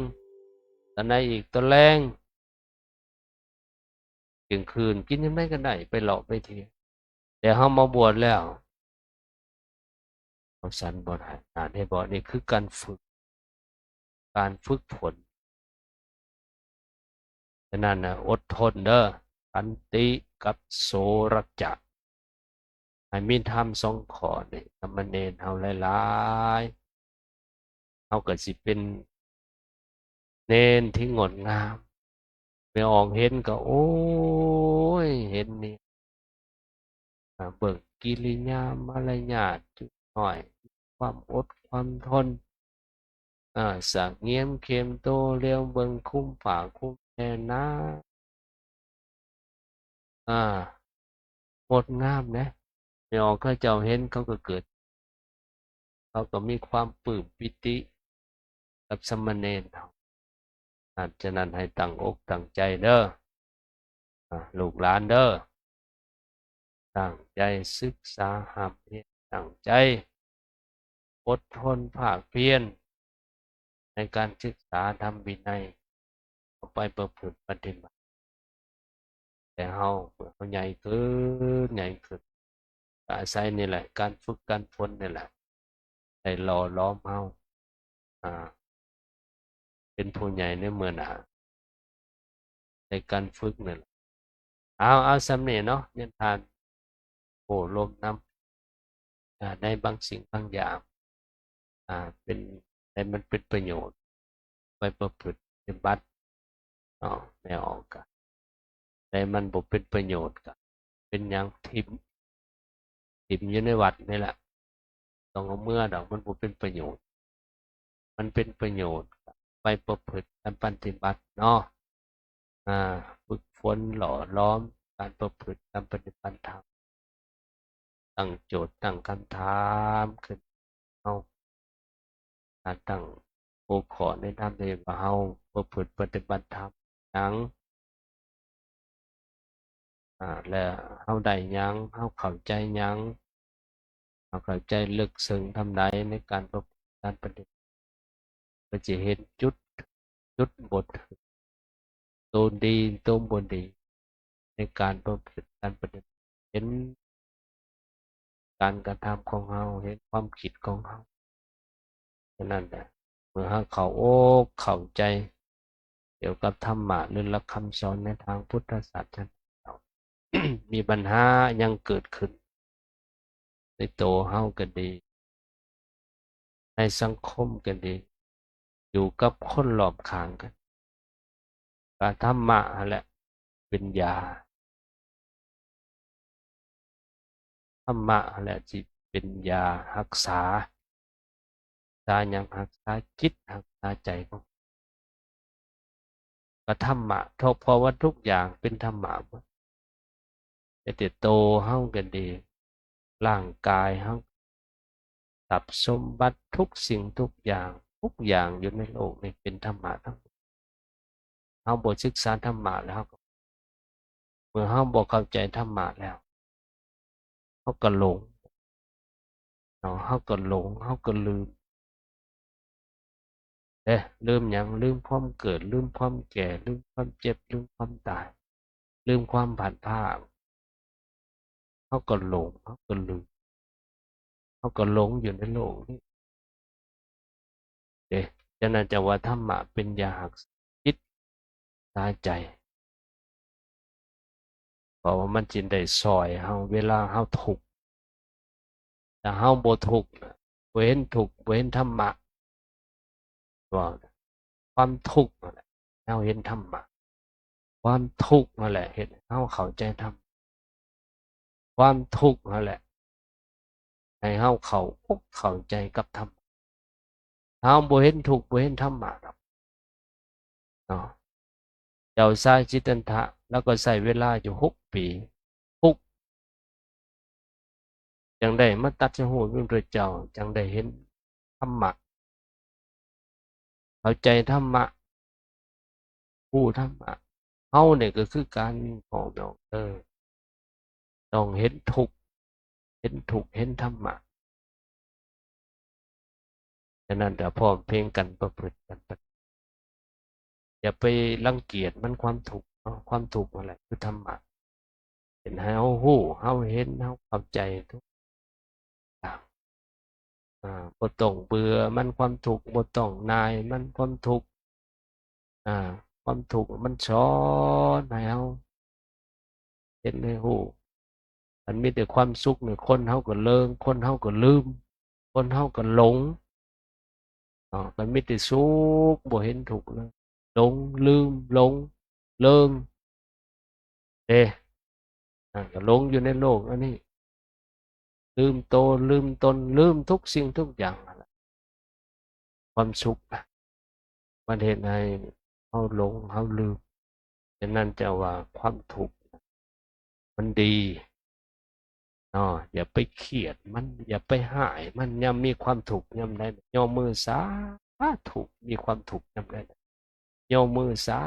ตอนใดอีกตอนแลงเที่ยงคืนกินยามใดก็ได้ไปเลาะไปเที่ยวแต่เฮามาบวชแล้วเฮาฉันบ่ได้ได้บ่นี่คือการฝึกฝนฉะนั้นน่ะอดทนเด้อขันติกับโสรจะให้มีธรรม2ข้อนี่สามเณรเฮาหลายๆเฮาก็สิเป็นเณรที่งดงามแม่ออกเห็นก็โอ๊ยเห็นนี่เบิ่งกิริยามารยาทจุดหน่อยความอดความทนสักเงียมเข็มโตเลียวเบิ่งคุ้มฝ่าคุ้มแน่นะอ่างดงามนะแม่ออกเขาเจ้าเห็นเขาก็เกิดเขาก็มีความปลื้มปิติกับสามเณรเฮาฉะนั้นให้ตั้งอกตั้งใจเด้อลูกหลานเด้อตั้งใจศึกษาหาเรียนตั้งใจอดทนภาคเพียรในการศึกษาธรรมวินัยเอาไปประพฤติปฏิบัติแต่เฮาเมื่อเฮาใหญ่ขึ้นก็อาศัยนี่แหละการฝึกการฝนนี่แหละได้หล่อหลอมเฮาอ่าเป็นผู้ใหญ่ในเมื่อหน้า ในการฝึกนั่นแหละเอาสำเนียงเนาะเนี่ยทานโอ้ลมน้ำได้บางสิ่งบางอย่างเป็นได้มันเป็นประโยชน์ไปประพฤติปฏิบัติเนาะไม่ออกกันแต่มันบ่เป็นประโยชน์กันเป็นอย่างทิมอยู่ในวัดนี่แหละต้องเอาเมื่อดอกมันบ่เป็นประโยชน์มันเป็นประโยชน์ไปประพฤติปฏิบัติเนาะฝึกฝนหล่อล้อมการประพฤติการปฏิบัติธรรมตั้งโจทย์ตั้งคำถามขึ้นเอาการตั้งหัวข้อในธรรมเองว่าเฮาประพฤติปฏิบัติธรรมหยังแล้วเฮาได้หยังเฮาเข้าใจหยังเฮาเข้าใจลึกซึ้งทำใดในการประพฤติการปฏิบัติก็จะเห็นจุดบทตัวดีตัวบ่ดีในการประพฤติการปฏิบัติเห็นการกระทำของเฮาเห็นความคิดของเฮาฉะนั้นแหละเมื่อเฮาเข้าอกเข้าใจเกี่ยวกับธรรมะหรือหลักคำสอนในทางพุทธศาสนา มีปัญหายังเกิดขึ้นในตัวเฮาก็ดีในสังคมก็ดีอยู่กับคนรอบข้างกันการธรรมะแหละเป็นยาธรรมะแหละที่เป็นยารักษาอย่างรักษาจิตรักษาใจของก็ธรรมะเพราะว่าทุกอย่างเป็นธรรมะหมดแต่โตเฮาก็ดีร่างกายเฮาทรัพย์สมบัติทุกสิ่งทุกอย่างอยู่ในโลกนี้เป็นธรรมะทั้งหมดเฮาบ่ศึกษาธรรมะแล้วเมื่อเฮาบ่เข้าใจธรรมะแล้วเฮาก็หลงเนาะเฮาก็หลงเฮาก็ลืมลืมหยังลืมความเกิดลืมความแก่ลืมความเจ็บลืมความตายลืมความผัดผ่านเฮาก็หลงเฮาก็ลืมเฮาก็หลงอยู่ในโลกนี้เด้ฉะนั้นจะว่าธรรมะเป็นยาหักจิตษาใจเพราะว่ามันจิได้ช่วยเฮาเวลาเฮาทุกข์ถ้าเฮาบ่ทุกข์บ่เห็นทุกข์บ่เห็นธรรมะว่าความทุกข์นั่นแหละเฮาเห็นธรรมะความทุกข์นั่นแหละเฮ็ดให้เฮาเข้าใจธรรมความทุกข์นั่นแหละให้เฮาเข้าอกเข้าใจกับธรรมเฮาบ่เห็นทุกข์บ่เห็นธรรมะดอกเนาะเจ้าชายสิทธันถะแล้วก็ใช้เวลาอยู่6 ปีทุกข์จังได้มาตรัสรู้เป็นพระเจ้าจังได้เห็นธรรมะเข้าใจธรรมะรู้ธรรมะเฮาเนี่ยก็คือการของเราต้องเห็นทุกข์เห็นทุกข์เห็นธรรมะฉะนั้นเดี๋ยวพร้อมเพรียงกันประพฤติกันอย่าไปรังเกียจมันความทุกข์เนาะความทุกข์นั่นแหละคือธรรมะเห็นให้เฮารู้เฮาเห็นเฮาเข้าใจทุกอย่างบ่ต้องเบื่อมันความทุกข์บ่ต้องนายมันความทุกข์อ่าความทุกข์มันสอนให้เฮาเห็นให้รู้มันมีแต่ความสุขเนี่ยคนเฮาก็เลิงคนเฮาก็ลืมคนเฮาก็หลงมันมีแต่สุขบ่เห็นทุกข์เลยหลงลืมหลงเลิงเด้ก็หลงอยู่ในโลกอันนี้ลืมโตลืมตนลืมทุกสิ่งทุกอย่างนั่นแหละความสุขมันเห็นให้เฮาหลงเฮาลืมฉะนั้นจะว่าความทุกข์มันดีอย่าไปเครียดมันอย่าไปหายมันยามมีความทุกข์ยามใดย่อมือสาธุมีความทุกข์ยามใดย่อมือสา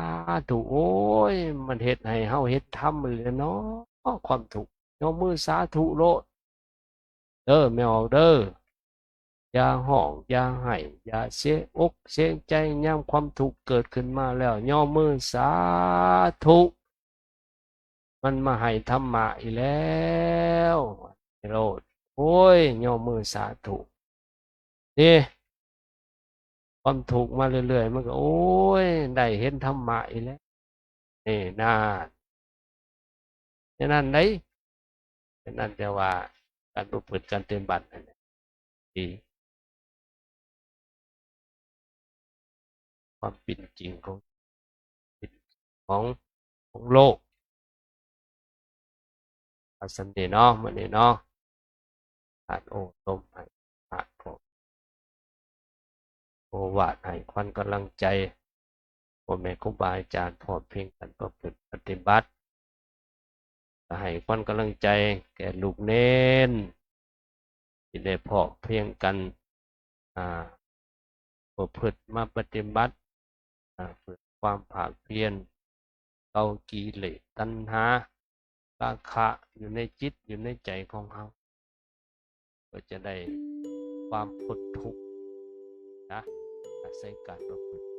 ธุโอ้ยมันเฮ็ดให้เฮาเฮ็ดธรรมเลยเนาะความทุกข์ย่อมือสาธุโลดเด้อแม่ออกเด้ออย่าห้องอย่าให้อย่าเสียอกเสียใจยามความทุกข์เกิดขึ้นมาแล้วย่อมือสาธุมันมาให้ธรรมะอีกแล้วโลดโอ้ยย่อมือสาธุนี่ความทุกข์มาเรื่อยๆมันก็โอ้ยได้เห็นธรรมะอีกแล้ว นี่น่าฉะนั้นได้ฉะนั้นแต่ว่าการประพฤติการปฏิบัตินั่นแหละดีความเป็นจริงของของโลกอาสันเดเนาะมันนี่เนาะอาจโอ้ต้มให้อาจพอโอวาทให้ควันกำลังใจพ่อแม่ครูบาอาจารย์พอเพียงกันประพฤติปฏิบัติให้ควันกำลังใจแก่ลูกเน้นที่ได้พอเพียงกันอ่าประพฤติมาปฏิบัติฝึกความภาคเพียรเกากิเลสตัณหาราคะอยู่ในจิตอยู่ในใจของเราก็จะได้ความพ้นทุกข์นะอาศัยการประพฤติ